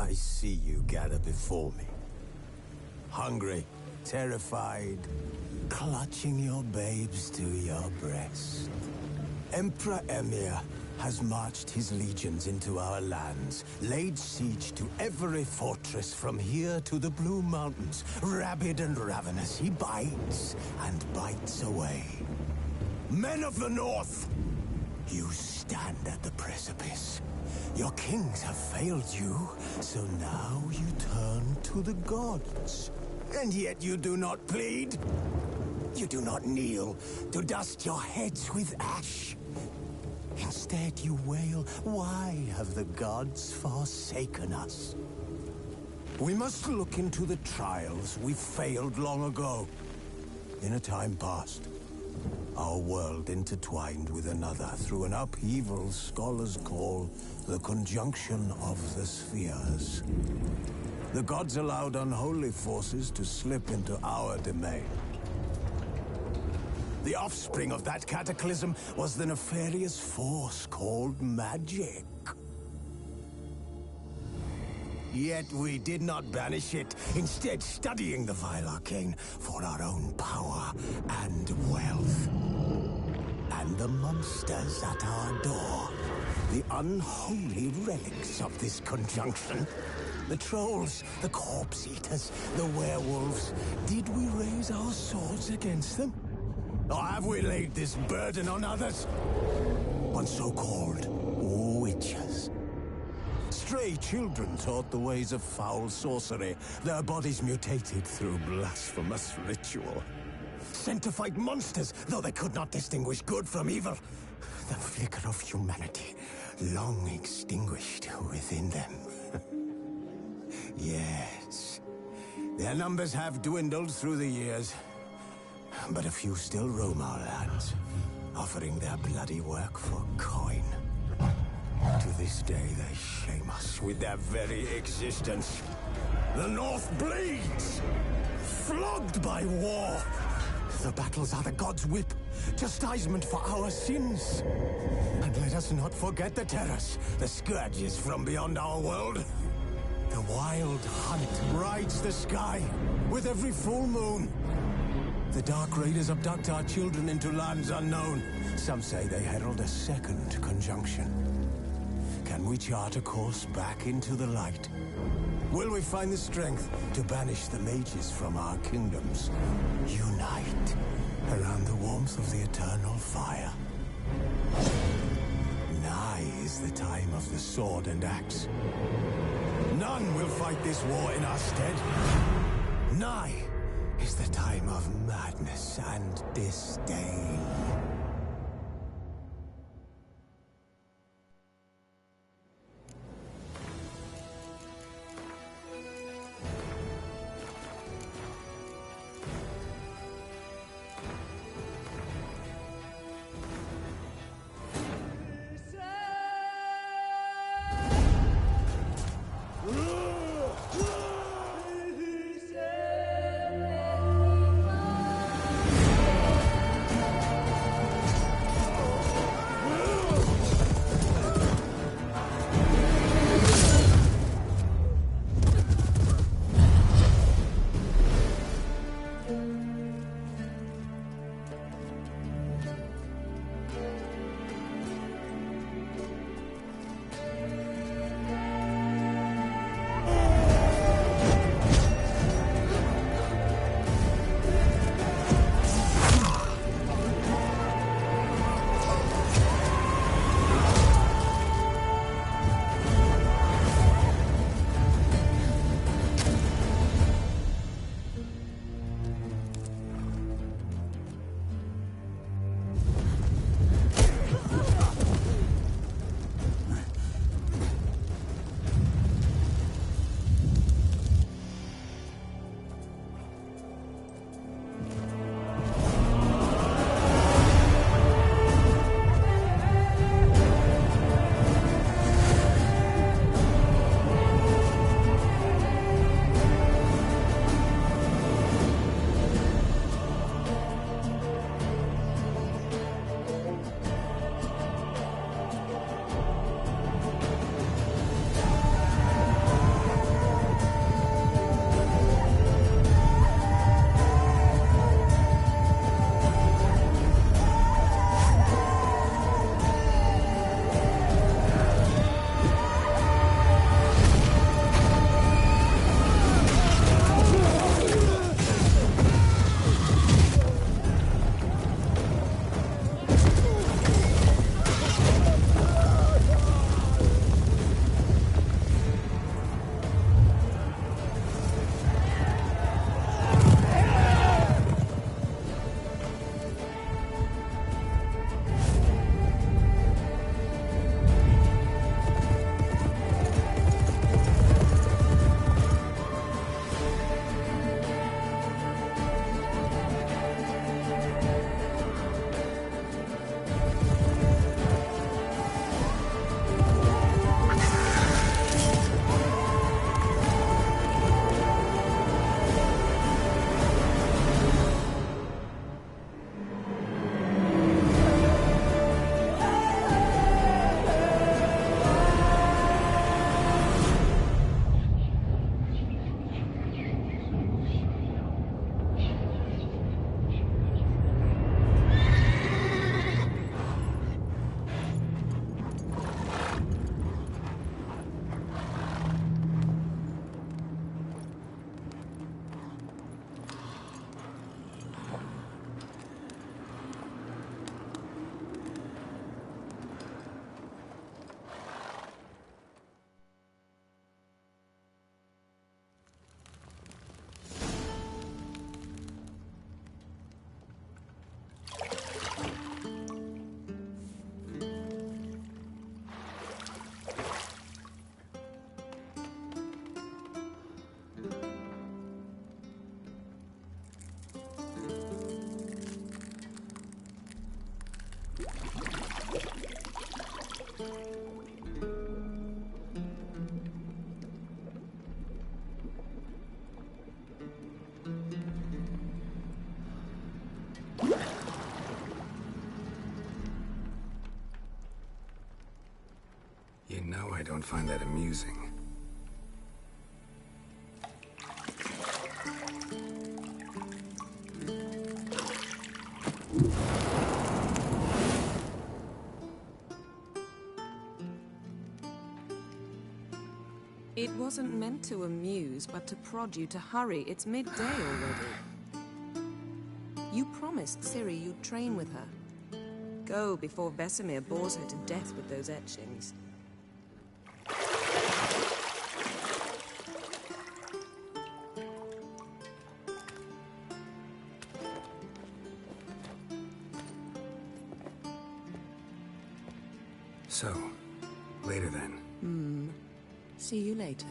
I see you gather before me. Hungry, terrified, clutching your babes to your breast. Emperor Emir has marched his legions into our lands, laid siege to every fortress from here to the Blue Mountains. Rabid and ravenous, he bites and bites away. Men of the North, you stand at the precipice. Your kings have failed you, so now you turn to the gods. And yet you do not plead. You do not kneel to dust your heads with ash. Instead you wail, why have the gods forsaken us? We must look into the trials we failed long ago. In a time past, our world intertwined with another through an upheaval scholars call the conjunction of the spheres. The gods allowed unholy forces to slip into our domain. The offspring of that cataclysm was the nefarious force called magic. Yet we did not banish it, instead studying the vile arcane for our own power and wealth. And the monsters at our door, the unholy relics of this conjunction. The trolls, the corpse-eaters, the werewolves. Did we raise our swords against them? Or have we laid this burden on others? On so-called witches. Stray children taught the ways of foul sorcery, their bodies mutated through blasphemous ritual. Sent to fight monsters, though they could not distinguish good from evil. The flicker of humanity, long extinguished within them. Yes, their numbers have dwindled through the years. But a few still roam our lands, offering their bloody work for coin. To this day, they shame us with their very existence. The North bleeds, flogged by war. The battles are the gods' whip, chastisement for our sins. And let us not forget the terrors, the scourges from beyond our world. The wild hunt rides the sky with every full moon. The Dark Raiders abduct our children into lands unknown. Some say they herald a second conjunction. Can we chart a course back into the light? Will we find the strength to banish the mages from our kingdoms? Unite around the warmth of the eternal fire. Nigh is the time of the sword and axe. None will fight this war in our stead. Nigh is the time of madness and disdain. No, I don't find that amusing. It wasn't meant to amuse, but to prod you to hurry. It's midday already. You promised Ciri you'd train with her. Go before Vesemir bores her to death with those etchings. So, later then. See you later.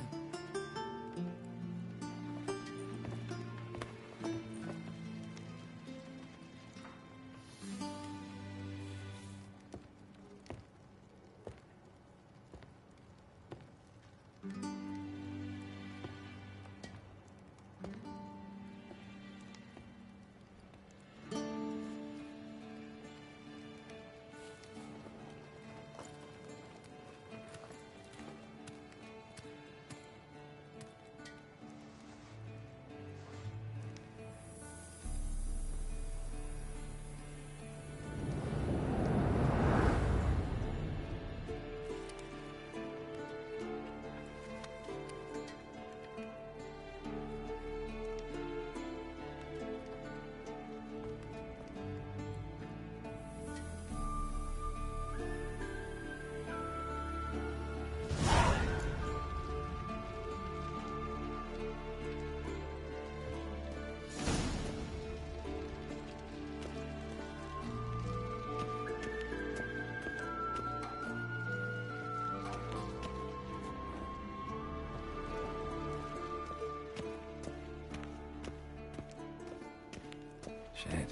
Shit.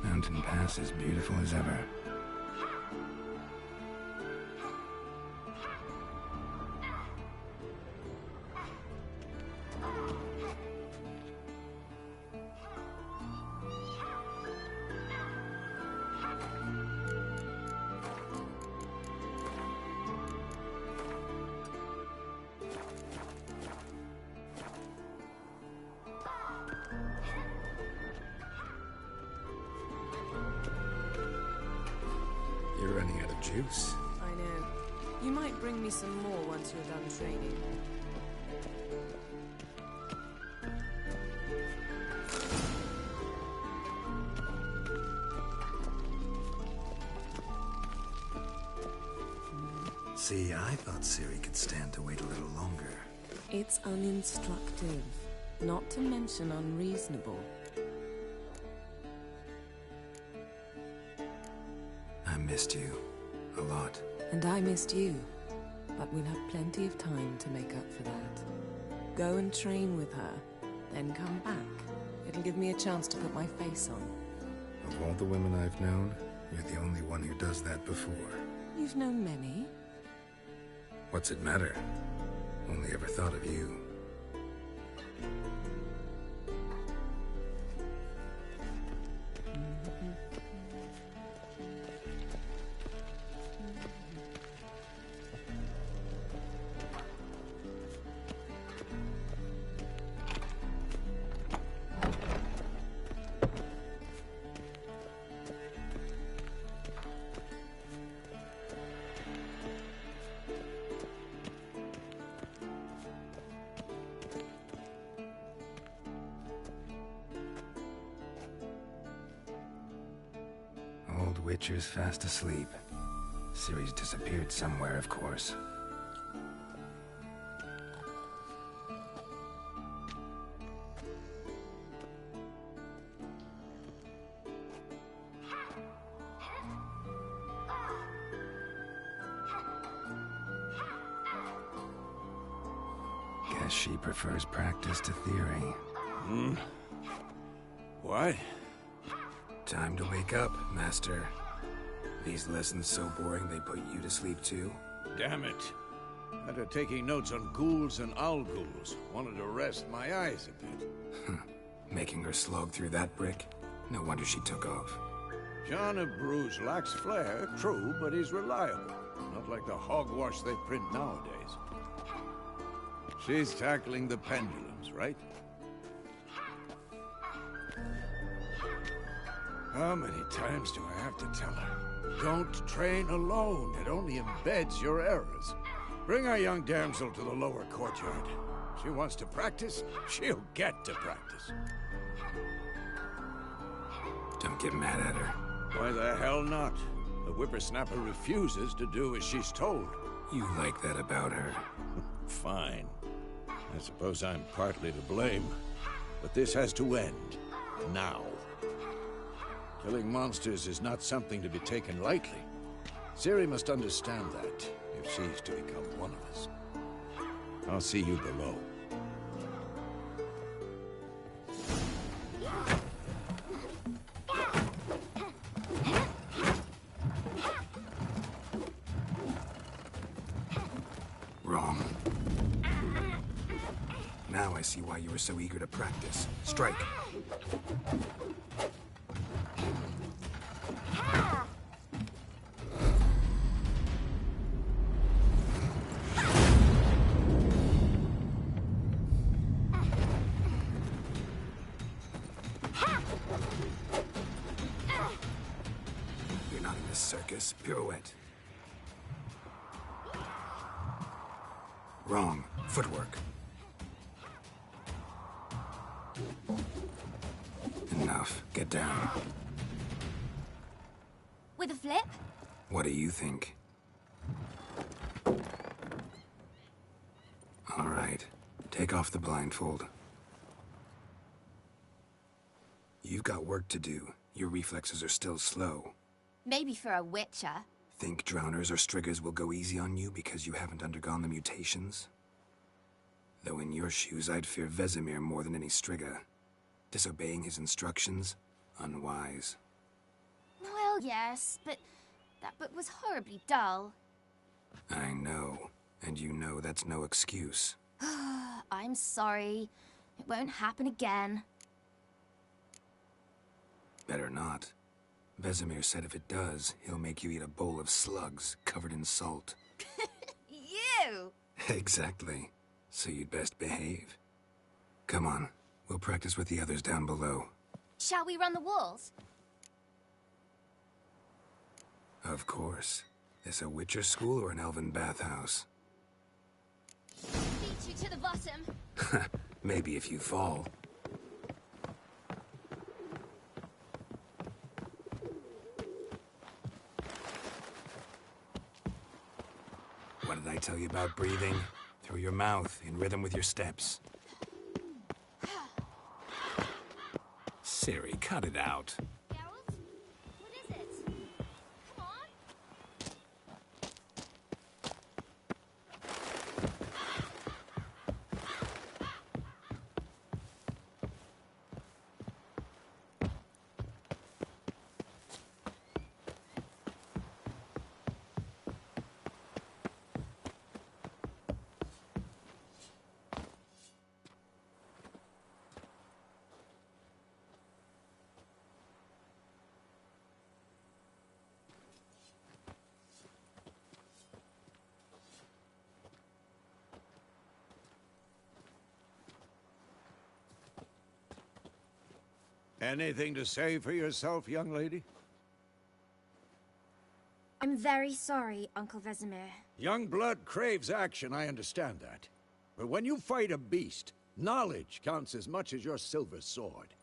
Mountain Pass as beautiful as ever. You're running out of juice. I know. You might bring me some more once you're done training. See, I thought Ciri could stand to wait a little longer. It's uninstructive, not to mention unreasonable. I missed you. A lot. And I missed you. But we'll have plenty of time to make up for that. Go and train with her, then come back. It'll give me a chance to put my face on. Of all the women I've known, you're the only one who does that before. You've known many. What's it matter? Only ever thought of you. Old Witcher's fast asleep. Ciri's disappeared somewhere, of course. Guess she prefers practice to theory. What? Time to wake up, Master. These lessons so boring they put you to sleep too? Damn it. After taking notes on ghouls and owl ghouls, wanted to rest my eyes a bit. Making her slog through that brick? No wonder she took off. John of Bruges lacks flair, true, but he's reliable. Not like the hogwash they print nowadays. She's tackling the pendulums, right? How many times do I have to tell her? Don't train alone. It only embeds your errors. Bring our young damsel to the lower courtyard. She wants to practice, she'll get to practice. Don't get mad at her. Why the hell not? The whippersnapper refuses to do as she's told. You like that about her. Fine. I suppose I'm partly to blame. But this has to end. Now. Killing monsters is not something to be taken lightly. Ciri must understand that, if she's to become one of us. I'll see you below. Wrong. Now I see why you were so eager to practice. Strike. You're not in this circus. Pirouette. Wrong. Footwork. Enough. Get down. With a flip? What do you think? All right. Take off the blindfold. You've got work to do. Your reflexes are still slow. Maybe for a witcher. Think drowners or striggers will go easy on you because you haven't undergone the mutations? Though in your shoes, I'd fear Vesemir more than any strigger. Disobeying his instructions? Unwise. Well, yes, but that book was horribly dull. I know. And you know that's no excuse. I'm sorry. It won't happen again. Better not. Vesemir said if it does, he'll make you eat a bowl of slugs covered in salt. You! Exactly. So you'd best behave. Come on. We'll practice with the others down below. Shall we run the walls? Of course. This a Witcher school or an elven bathhouse? Beat you to the bottom. Maybe if you fall. What did I tell you about breathing? Through your mouth, in rhythm with your steps. Ciri, cut it out. Geralt? What is it? Come on. Anything to say for yourself, young lady? I'm very sorry, Uncle Vesemir. Young blood craves action, I understand that. But when you fight a beast, knowledge counts as much as your silver sword.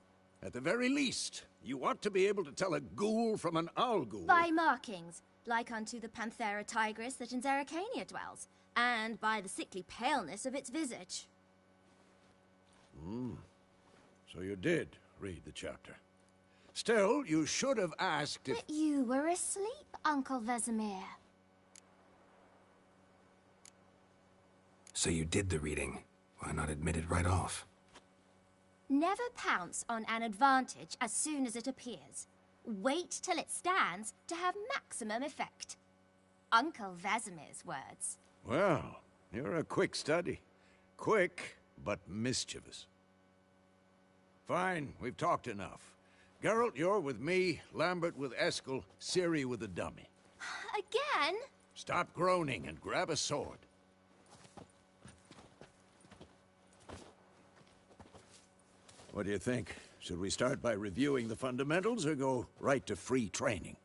At the very least, you ought to be able to tell a ghoul from an owl ghoul. By markings, like unto the Panthera tigris that in Zerrikania dwells, and by the sickly paleness of its visage. So you did read the chapter. Still, you should have asked if... But you were asleep, Uncle Vesemir. So you did the reading. Why not admit it right off? Never pounce on an advantage as soon as it appears. Wait till it stands to have maximum effect. Uncle Vesemir's words. Well, you're a quick study. Quick, but mischievous. Fine, we've talked enough. Geralt, you're with me, Lambert with Eskel, Ciri with the dummy. Again? Stop groaning and grab a sword. What do you think? Should we start by reviewing the fundamentals or go right to free training?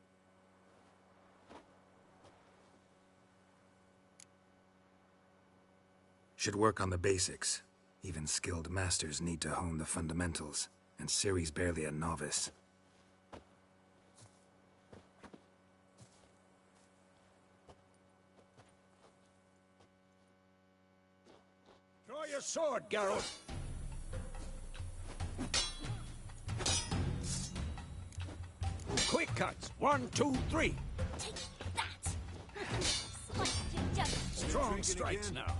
Should work on the basics. Even skilled masters need to hone the fundamentals, and Ciri's barely a novice. Draw your sword, Geralt! Quick cuts! 1, 2, 3! Take that! Slice your junk. Strong strikes now.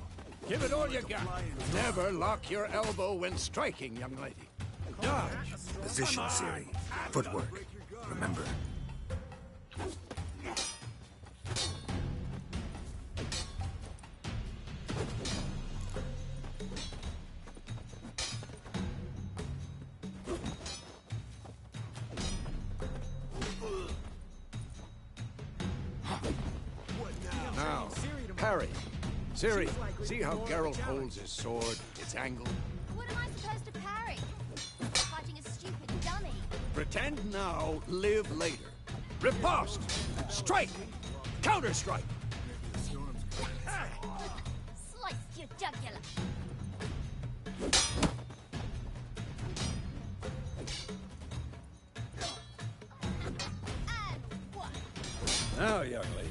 Give it all you got. Never lock your elbow when striking, young lady. Dodge! Position, Ciri. Footwork. Remember. Now, parry. Ciri, see how Geralt holds his sword? It's angled. What am I supposed to parry? Fighting a stupid dummy. Pretend now, live later. Riposte! Strike! Counter-strike! Slice your jugular. And one. Now, young lady,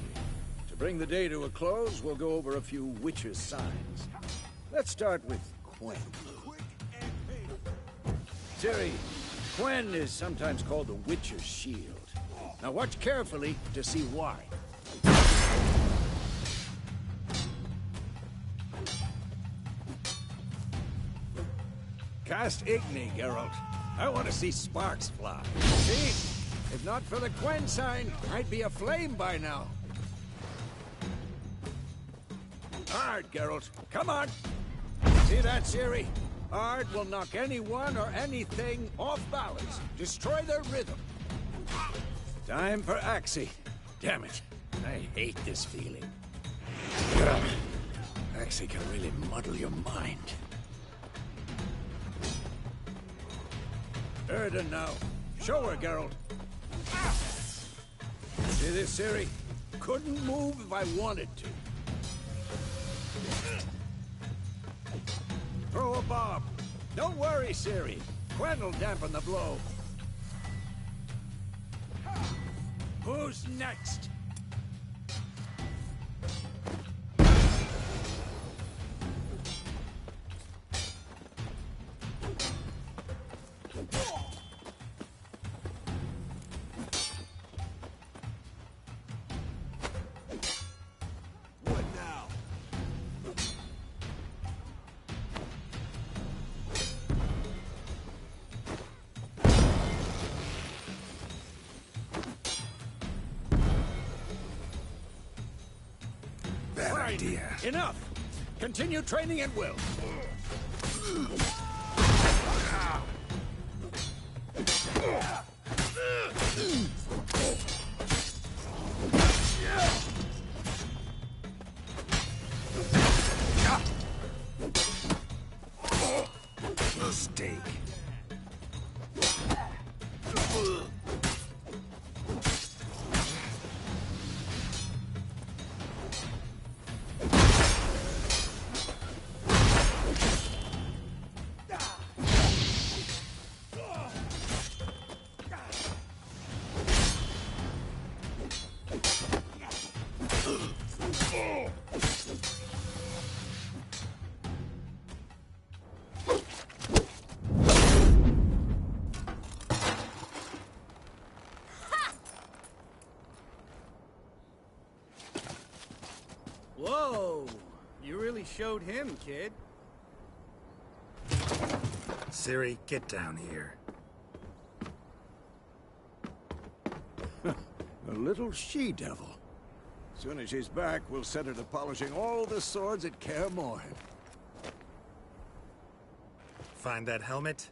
to bring the day to a close, we'll go over a few witches' signs. Let's start with Quen. Ciri, Quen is sometimes called the Witcher's Shield. Now watch carefully to see why. Cast Igni, Geralt. I want to see sparks fly. See? If not for the Quen sign, I'd be aflame by now. Hard, Geralt. Come on. See that, Ciri? Ard will knock anyone or anything off balance. Destroy their rhythm. Time for Axii. Damn it. I hate this feeling. Axii can really muddle your mind. Erden now. Show her, Geralt. See this, Ciri? Couldn't move if I wanted to. Throw a bomb. Don't worry, Ciri. Quen will dampen the blow. Who's next? What now? Bad idea. Enough! Continue training at will. Mistake. Whoa! You really showed him, kid. Ciri, get down here. A little she-devil. Soon as she's back, we'll set her to polishing all the swords at Kaer Morhen. Find that helmet?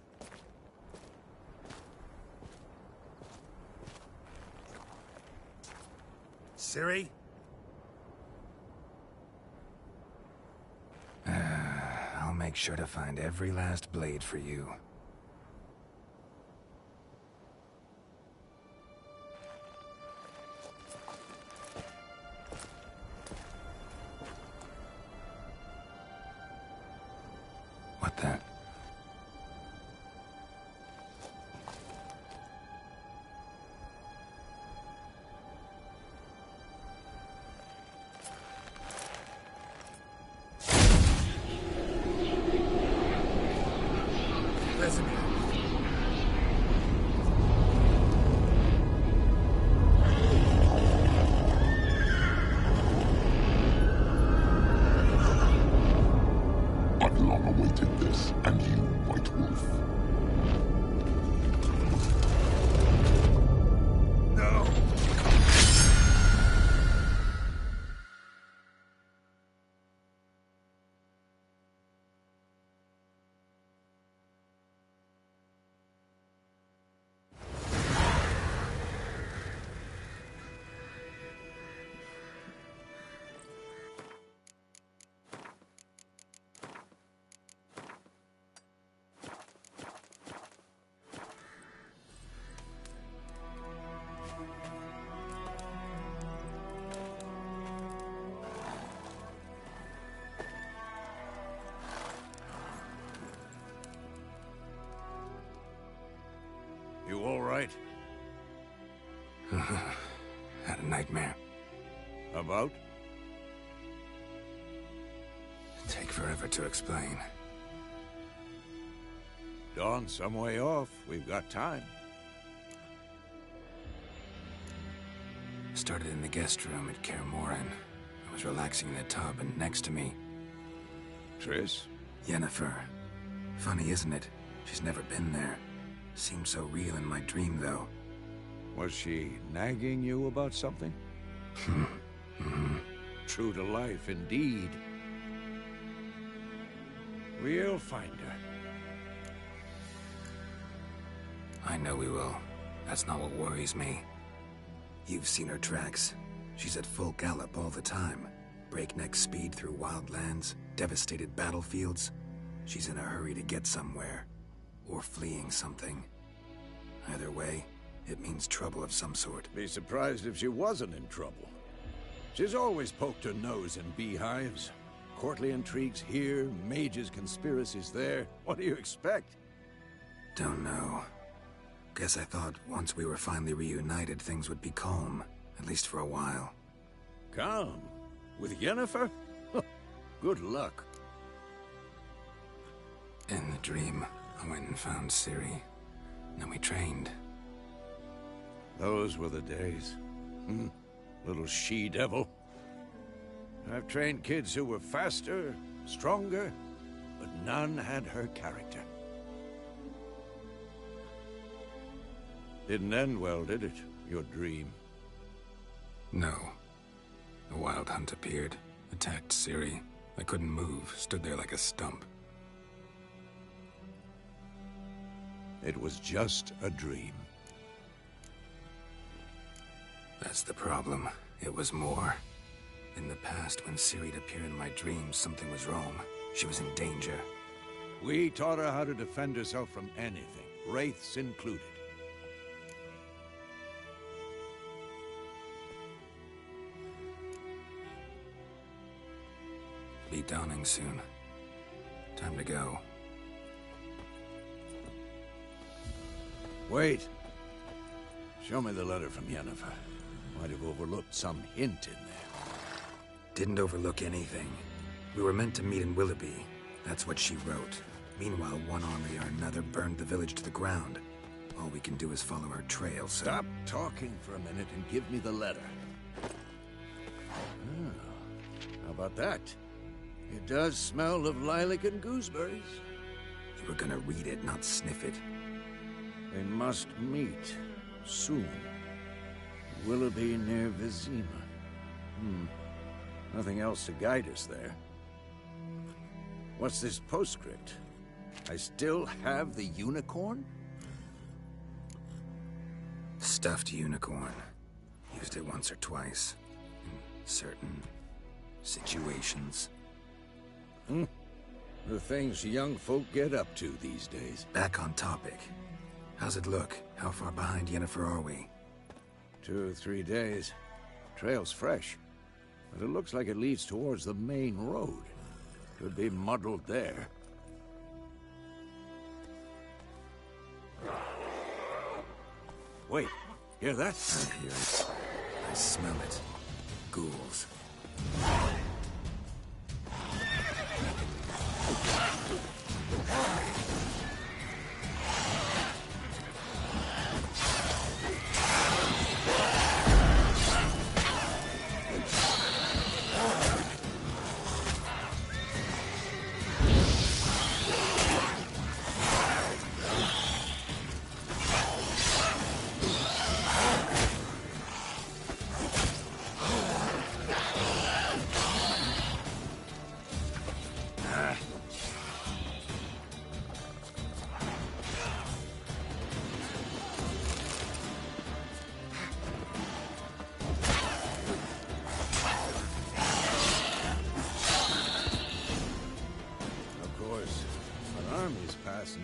Ciri? make sure to find every last blade for you. What the? I've long awaited this, and you, White Wolf. No! You all right? Had a nightmare. About? Take forever to explain. Dawn's some way off. We've got time. Started in the guest room at Kaer Morhen. I was relaxing in the tub, and next to me, Triss? Yennefer. Funny, isn't it? She's never been there. Seemed so real in my dream, though. Was she nagging you about something? True to life, indeed. We'll find her. I know we will. That's not what worries me. You've seen her tracks. She's at full gallop all the time. Breakneck speed through wild lands, devastated battlefields. She's in a hurry to get somewhere. Or fleeing something. Either way, it means trouble of some sort. Be surprised if she wasn't in trouble. She's always poked her nose in beehives. Courtly intrigues here, mages' conspiracies there. What do you expect? Don't know. Guess I thought once we were finally reunited, things would be calm. At least for a while. Calm? With Yennefer? Good luck. In the dream, I went and found Ciri. Then we trained. Those were the days. Little she-devil. I've trained kids who were faster, stronger, but none had her character. Didn't end well, did it? Your dream? No. A wild hunt appeared, attacked Ciri. I couldn't move, stood there like a stump. It was just a dream. That's the problem. It was more. In the past, when Ciri'd appear in my dreams, something was wrong. She was in danger. We taught her how to defend herself from anything, wraiths included. Be dawning soon. Time to go. Wait. Show me the letter from Yennefer. Might have overlooked some hint in there. Didn't overlook anything. We were meant to meet in Willoughby. That's what she wrote. Meanwhile, one army or another burned the village to the ground. All we can do is follow her trail, so... Stop talking for a minute and give me the letter. How about that? It does smell of lilac and gooseberries. You were gonna read it, not sniff it. They must meet soon. Willoughby near Vizima. Nothing else to guide us there. What's this postscript? I still have the unicorn? Stuffed unicorn. Used it once or twice. In certain situations. The things young folk get up to these days. Back on topic. How's it look? How far behind Yennefer are we? 2 or 3 days. Trail's fresh, but it looks like it leads towards the main road. Could be muddled there. Wait, hear that? I hear it. I smell it. Ghouls.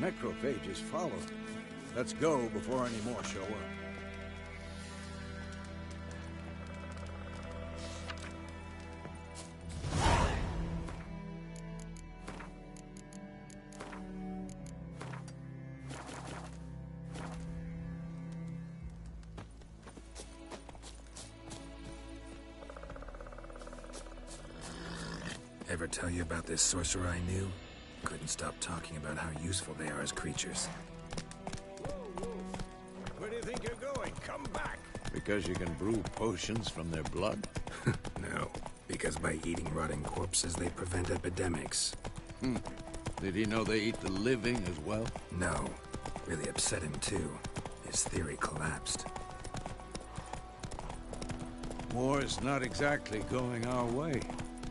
Necrophages follow. Let's go before any more show up. Ever tell you about this sorcerer I knew? Couldn't stop talking about how useful they are as creatures. Where do you think you're going? Come back! Because you can brew potions from their blood? No, because by eating rotting corpses, they prevent epidemics. Did he know they eat the living as well? No. Really upset him, too. His theory collapsed. War's not exactly going our way.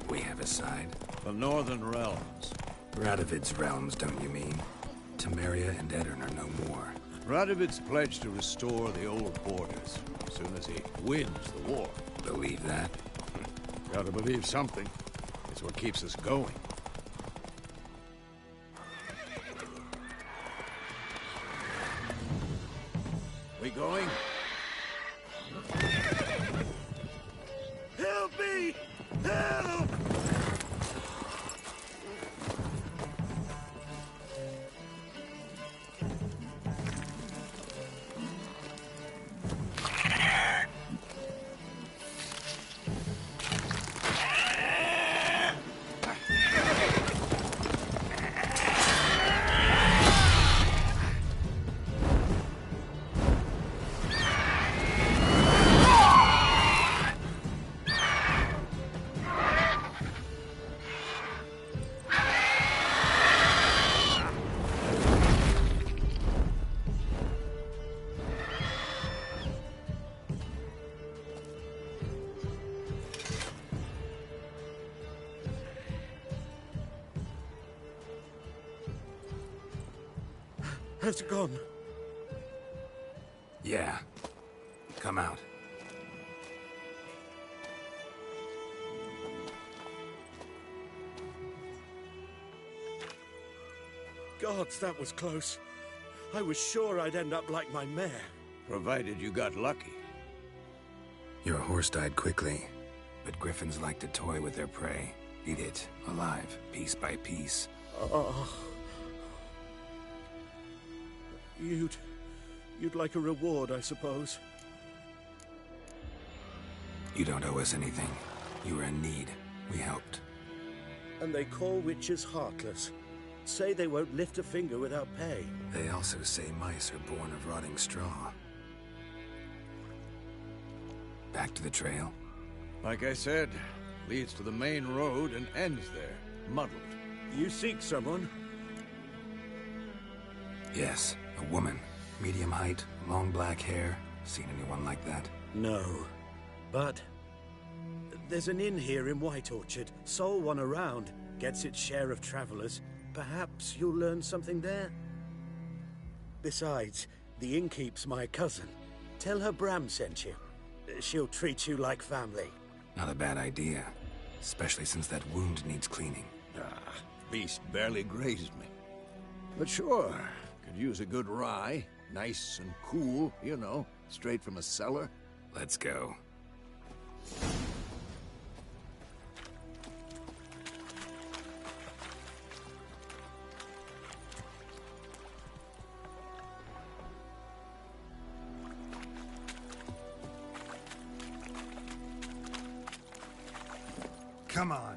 We have a side. The Northern Realms. Radovid's realms, don't you mean? Temeria and Edirn are no more. Radovid's pledged to restore the old borders as soon as he wins the war. Believe that? Gotta believe something. It's what keeps us going. We going? Help me! Help! Has it gone? Yeah. Come out. Gods, that was close. I was sure I'd end up like my mare. Provided you got lucky. Your horse died quickly, but griffins like to toy with their prey. Eat it, alive, piece by piece. You'd like a reward, I suppose. You don't owe us anything. You were in need. We helped. And they call witches heartless. Say they won't lift a finger without pay. They also say mice are born of rotting straw. Back to the trail? Like I said, leads to the main road and ends there, muddled. You seek someone? Yes, a woman. Medium height, long black hair. Seen anyone like that? No. But there's an inn here in White Orchard. Sole one around. Gets its share of travelers. Perhaps you'll learn something there? Besides, the innkeep's my cousin. Tell her Bram sent you. She'll treat you like family. Not a bad idea. Especially since that wound needs cleaning. beast barely grazed me. But sure, could use a good rye. Nice and cool, you know, straight from a cellar. Let's go. Come on.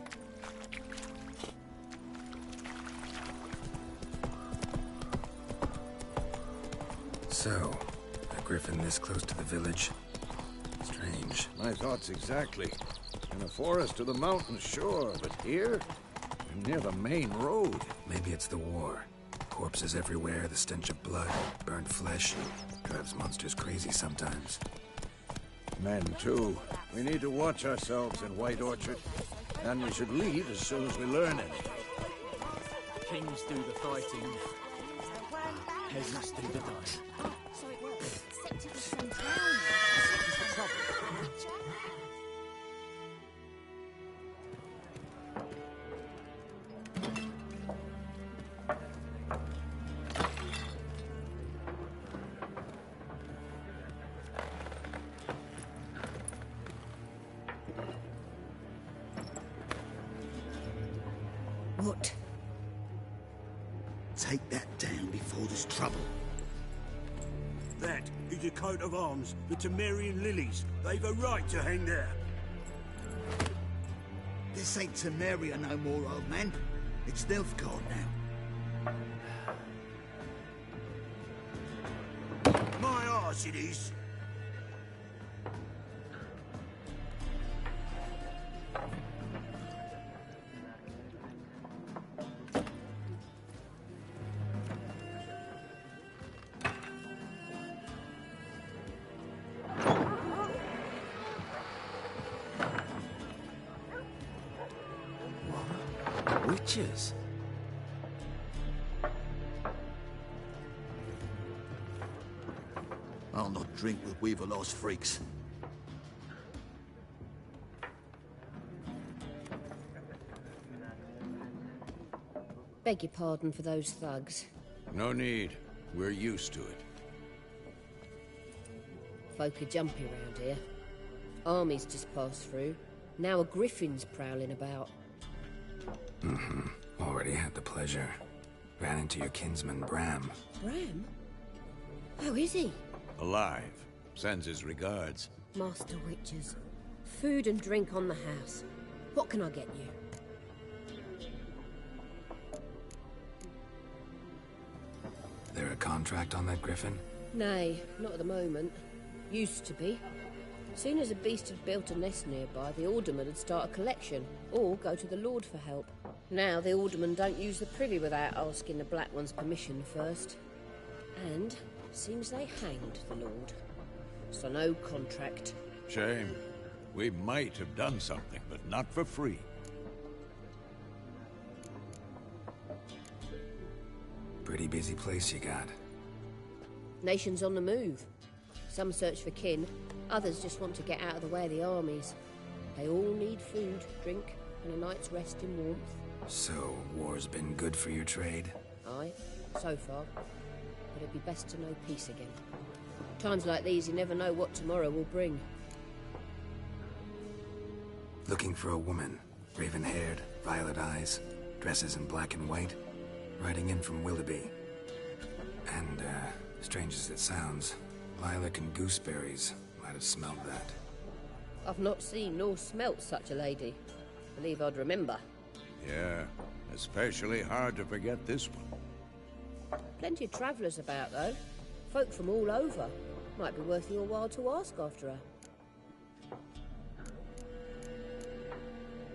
So, a griffin this close to the village? Strange. My thoughts exactly. In a forest to the mountains, sure, but here? Near the main road. Maybe it's the war. Corpses everywhere, the stench of blood, burnt flesh. Drives monsters crazy sometimes. Men, too. We need to watch ourselves in White Orchard. And we should leave as soon as we learn anything. Kings do the fighting. Peasants do the dying. So it works. Set to the sun down. What? Take that down before there's trouble. That is a coat of arms, the Temerian lilies. They've a right to hang there. This ain't Temeria no more, old man. It's Nilfgaard now. My arse it is. Witches? I'll not drink with Weaverlost freaks. Beg your pardon for those thugs. No need. We're used to it. Folk are jumpy round here. Armies just passed through. Now a griffin's prowling about. Already had the pleasure. Ran into your kinsman, Bram. Bram? How is he? Alive. Sends his regards. Master Witches. Food and drink on the house. What can I get you? There a contract on that griffin? Nay, not at the moment. Used to be. Soon as a beast had built a nest nearby, the alderman would start a collection, or go to the Lord for help. Now the aldermen don't use the privy without asking the Black One's permission first. And seems they hanged the Lord. So no contract. Shame. We might have done something, but not for free. Pretty busy place you got. Nations on the move. Some search for kin, others just want to get out of the way of the armies. They all need food, drink, and a night's rest in warmth. So, war's been good for your trade? Aye, so far. But it'd be best to know peace again. Times like these, you never know what tomorrow will bring. Looking for a woman. Raven-haired, violet eyes, dresses in black and white. Riding in from Willoughby. And, strange as it sounds, lilac and gooseberries might have smelled that. I've not seen nor smelt such a lady. Believe I'd remember. Yeah, especially hard to forget this one. Plenty of travellers about, though. Folk from all over. Might be worth your while to ask after her.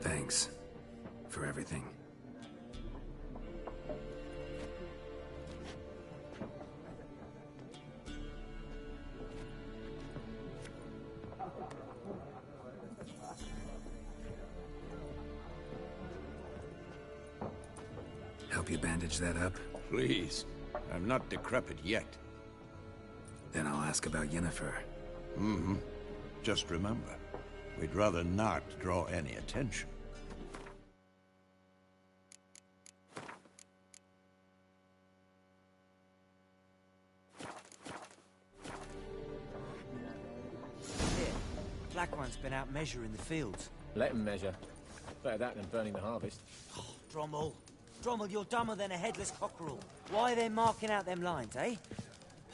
Thanks. For everything. Help you bandage that up? Please. I'm not decrepit yet. Then I'll ask about Yennefer. Mm-hmm. Just remember, we'd rather not draw any attention. Black One's been out measuring the fields. Let him measure. Better that than burning the harvest. Oh, Drommel. Drommel, you're dumber than a headless cockerel. Why are they marking out them lines, eh?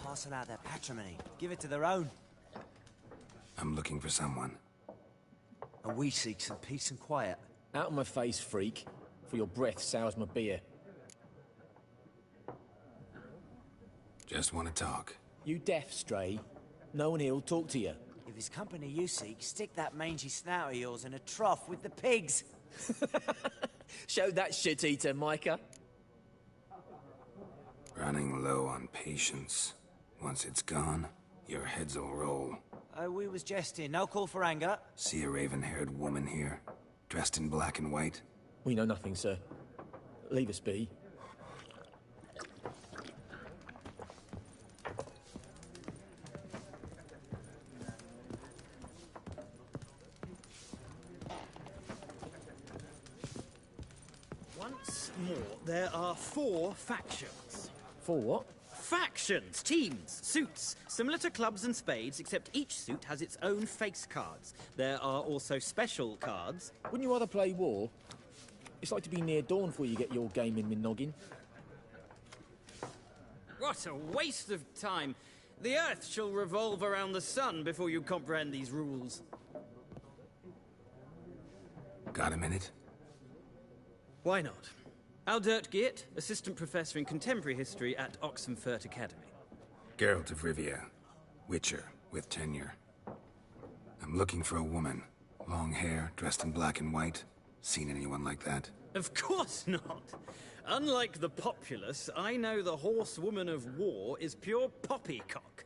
Parcel out their patrimony. Give it to their own. I'm looking for someone. And we seek some peace and quiet. Out of my face, freak. For your breath sours my beer. Just want to talk. You deaf, Stray? No one here'll talk to you. If it's company you seek, stick that mangy snout of yours in a trough with the pigs. Show that shit-eater, Micah. Running low on patience. Once it's gone, your heads'll roll. Oh, we was jesting. No call for anger. See a raven-haired woman here, dressed in black and white? We know nothing, sir. Leave us be. Once more, there are 4 factions. 4 what? Factions, teams, suits, similar to clubs and spades, except each suit has its own face cards. There are also special cards. Wouldn't you rather play war? It's like to be near dawn before you get your game in my noggin. What a waste of time. The Earth shall revolve around the sun before you comprehend these rules. Got a minute? Why not? Aldert Geert, Assistant Professor in Contemporary History at Oxenfurt Academy. Geralt of Rivia. Witcher, with tenure. I'm looking for a woman. Long hair, dressed in black and white. Seen anyone like that? Of course not. Unlike the populace, I know the horsewoman of war is pure poppycock.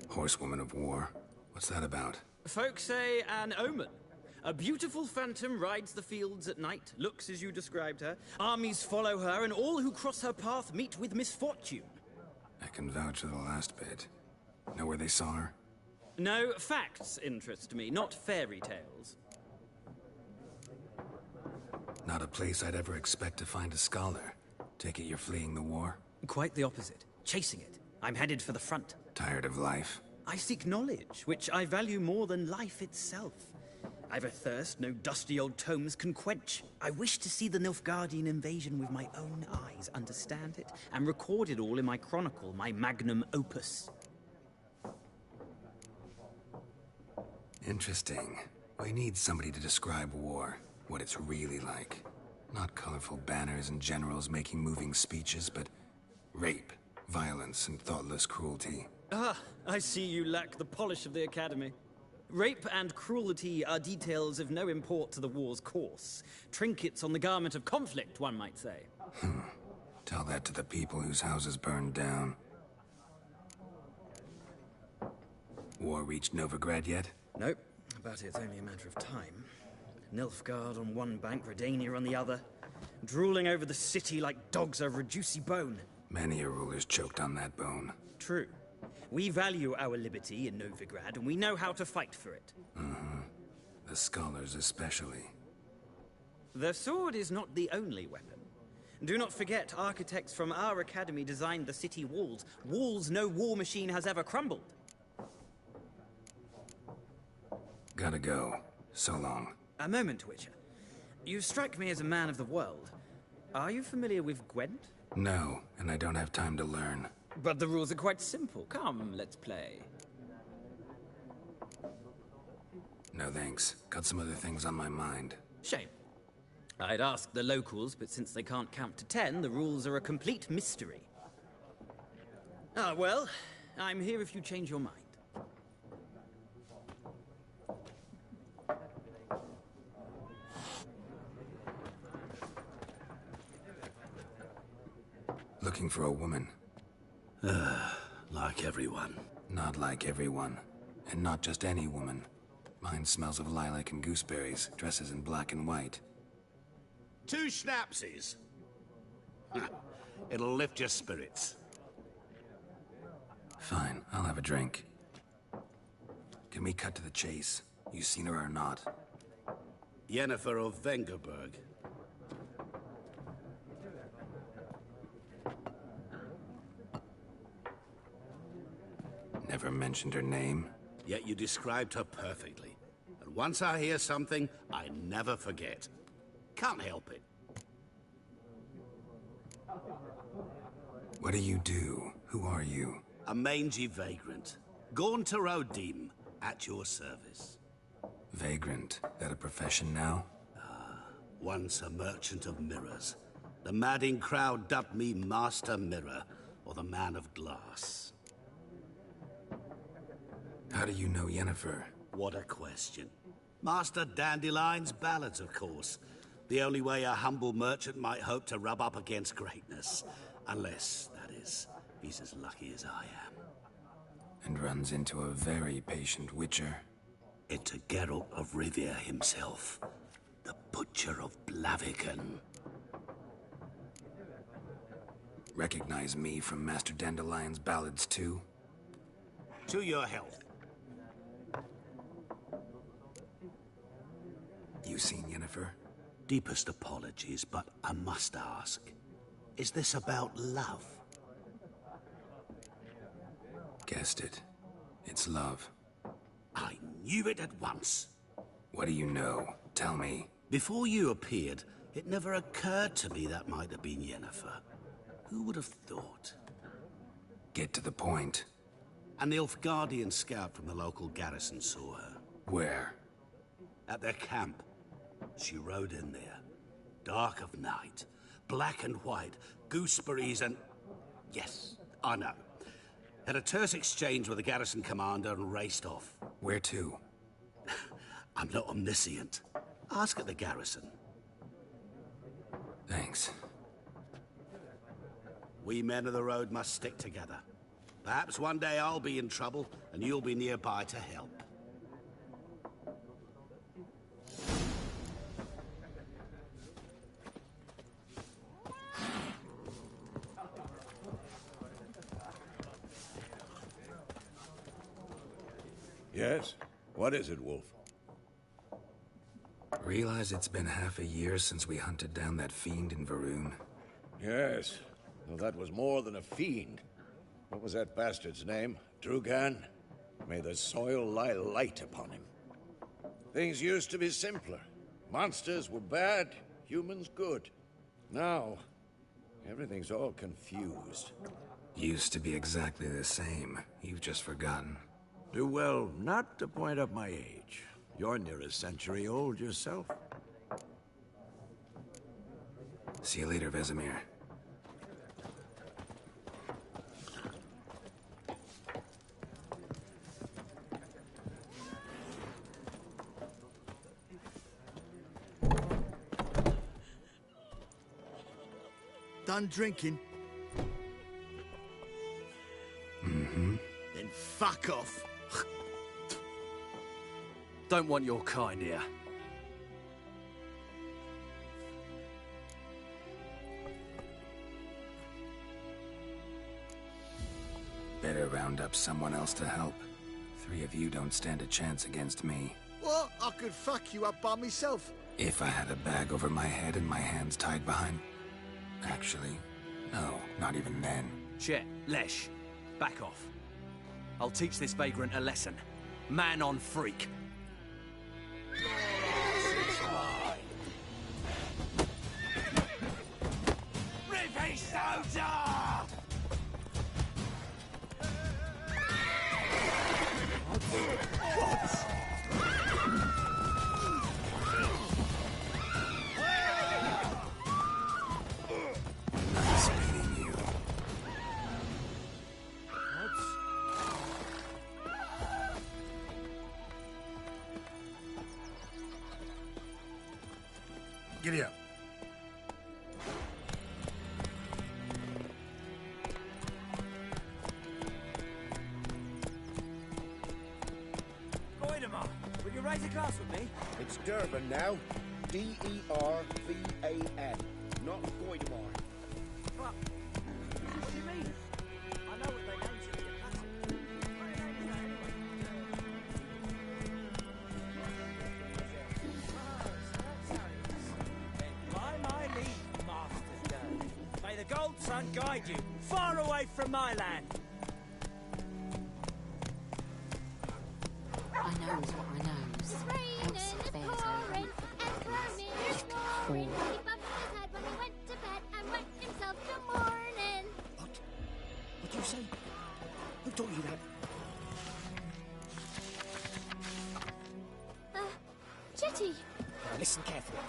Horsewoman of war? What's that about? Folks say an omen. A beautiful phantom rides the fields at night, looks as you described her. Armies follow her, and all who cross her path meet with misfortune. I can vouch for the last bit. Know where they saw her? No, facts interest me, not fairy tales. Not a place I'd ever expect to find a scholar. Take it you're fleeing the war? Quite the opposite. Chasing it. I'm headed for the front. Tired of life? I seek knowledge, which I value more than life itself. I've a thirst no dusty old tomes can quench. I wish to see the Nilfgaardian invasion with my own eyes, understand it, and record it all in my chronicle, my magnum opus. Interesting. We need somebody to describe war, what it's really like. Not colorful banners and generals making moving speeches, but rape, violence, and thoughtless cruelty. Ah, I see you lack the polish of the Academy. Rape and cruelty are details of no import to the war's course. Trinkets on the garment of conflict, one might say. Tell that to the people whose houses burned down. War reached Novigrad yet? Nope, but it's only a matter of time. Nilfgaard on one bank, Redania on the other. Drooling over the city like dogs over a juicy bone. Many a ruler's choked on that bone. True. We value our liberty in Novigrad, and we know how to fight for it. The scholars especially. The sword is not the only weapon. Do not forget, architects from our academy designed the city walls. Walls no war machine has ever crumbled. Gotta go. So long. A moment, Witcher. You strike me as a man of the world. Are you familiar with Gwent? No, and I don't have time to learn. But the rules are quite simple. Come, let's play. No thanks. Got some other things on my mind. Shame. I'd ask the locals, but since they can't count to 10, the rules are a complete mystery. Ah, well, I'm here if you change your mind. Looking for a woman. Like everyone. Not like everyone. And not just any woman. Mine smells of lilac and gooseberries, dresses in black and white. 2 schnapsies. It'll lift your spirits. Fine, I'll have a drink. Can we cut to the chase? You seen her or not? Yennefer of Vengerberg. Never never mentioned her name. Yet you described her perfectly. And once I hear something, I never forget. Can't help it. What do you do? Who are you? A mangy vagrant. Gone to Rodim, at your service. Vagrant? That a profession now? Once a merchant of mirrors. The madding crowd dubbed me Master Mirror, or the Man of Glass. How do you know Yennefer? What a question. Master Dandelion's ballads, of course. The only way a humble merchant might hope to rub up against greatness. Unless, that is, he's as lucky as I am. And runs into a very patient witcher. Into Geralt of Rivia himself. The Butcher of Blaviken. Recognize me from Master Dandelion's ballads too? To your health. You seen Yennefer? Deepest apologies, but I must ask. Is this about love? Guessed it. It's love. I knew it at once. What do you know? Tell me. Before you appeared, it never occurred to me that might have been Yennefer. Who would have thought? Get to the point. An Nilfgaardian scout from the local garrison saw her. Where? At their camp. She rode in there. Dark of night. Black and white. Gooseberries and... Yes, I know. Had a terse exchange with the garrison commander and raced off. Where to? I'm not omniscient. Ask at the garrison. Thanks. We men of the road must stick together. Perhaps one day I'll be in trouble, and you'll be nearby to help. Yes? What is it, Wolf? Realize it's been half a year since we hunted down that fiend in Varun? Yes. Well, that was more than a fiend. What was that bastard's name? Drugan? May the soil lie light upon him. Things used to be simpler. Monsters were bad, humans good. Now, everything's all confused. Used to be exactly the same. You've just forgotten. Do well not to point up my age. You're near a century old yourself. See you later, Vesemir. Done drinking? Mm-hmm. Then fuck off. Don't want your kind here. Better round up someone else to help. 3 of you don't stand a chance against me. What? I could fuck you up by myself. If I had a bag over my head and my hands tied behind... Actually, no, not even then. Chet, Lesh, back off. I'll teach this vagrant a lesson. Man on freak. Rippy soldier! Nice meeting you. Giddy up. Goidemar, will you raise a glass with me? It's Durban now. D-E-R-V-A-N. Not Goidemar. What? What do you mean? I know what they named you at your cousin. What name is that anyway? By my leave, Master Dirk. May the Gold Sun guide you far away from my land. I knows what I knows. It's raining, Else it's bears pouring, over and Vermeer's roaring. He bumped his head when he went to bed and wet himself till morning. What do you say? Who taught you that? Chetty! Now listen carefully.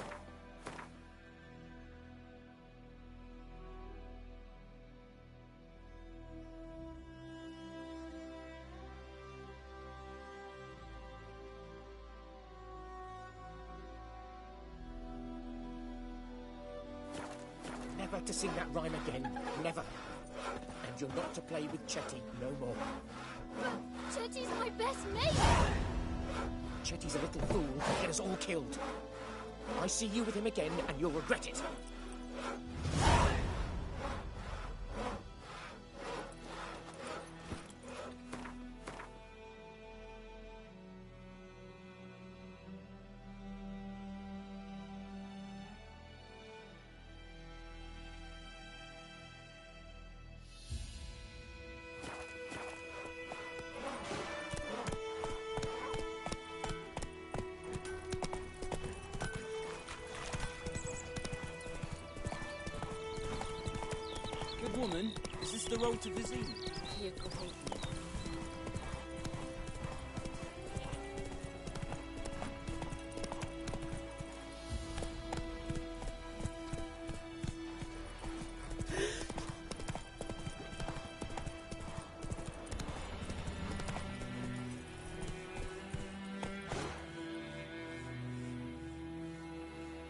Never to sing that rhyme again. Never. And you're not to play with Chetty no more. But Chetty's my best mate! Chetty's a little fool to get us all killed. I see you with him again, and you'll regret it. Good woman, is this the road to Vizine? Here, go ahead.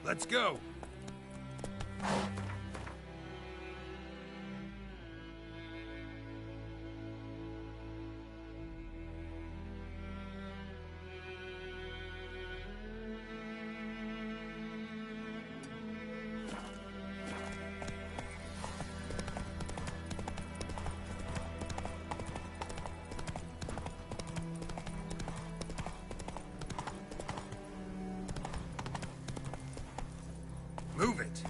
Let's go! Move it!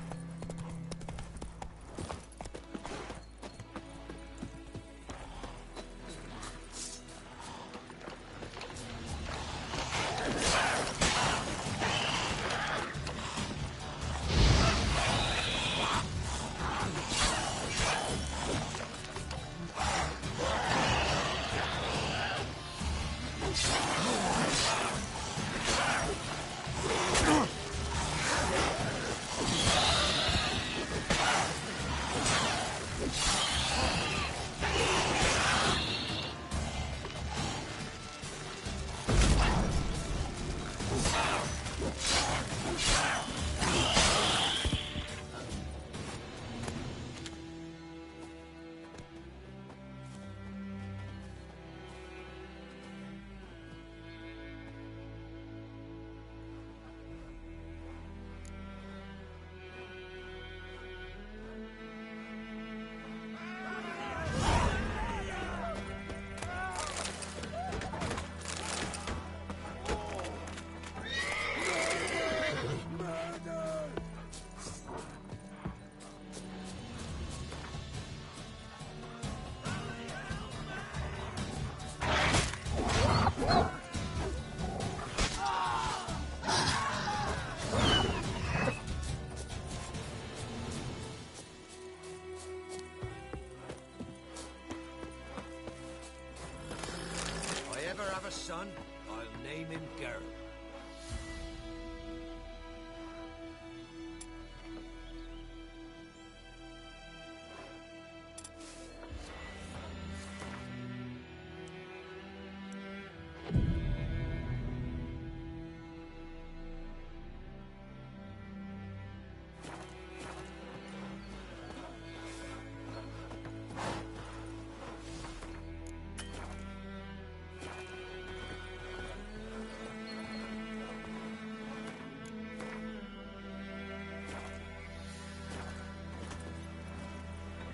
Son, I'll name him Geralt.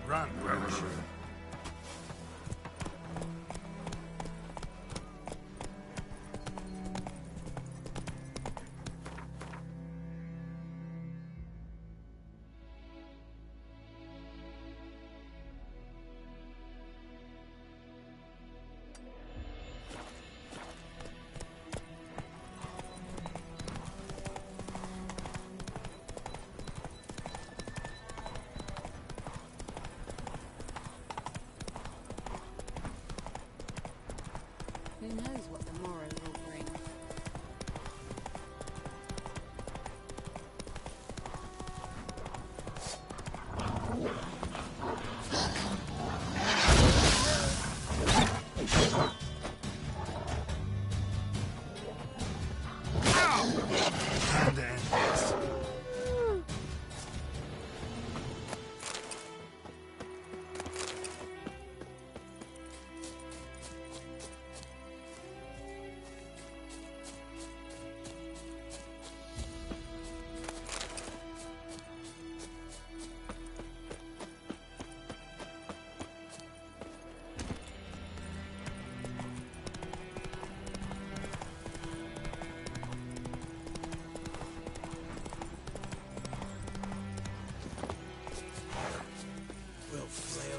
Run, Roach. knows what the morrow will bring.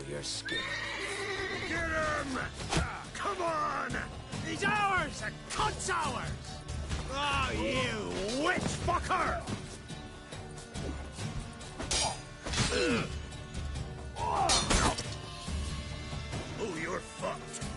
Your skin. Get him! Come on! He's ours! The cunt's ours! Oh, you witch fucker! Oh, you're fucked.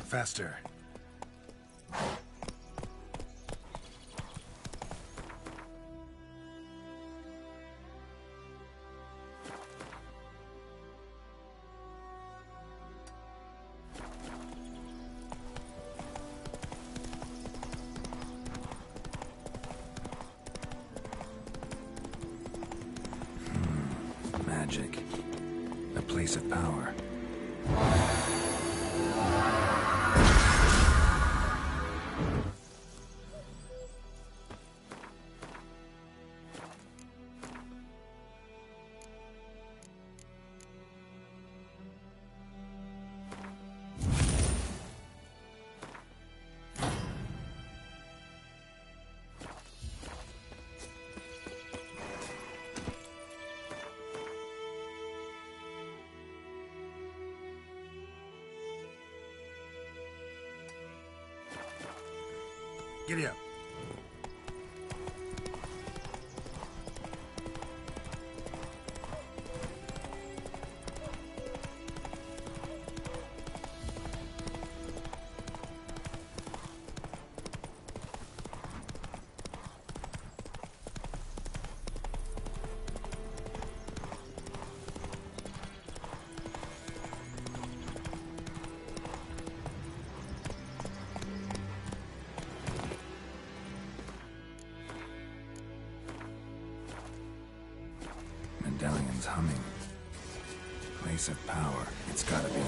Faster. Magic. A place of power. Giddy up. Medallion's humming. Place of power. It's gotta be.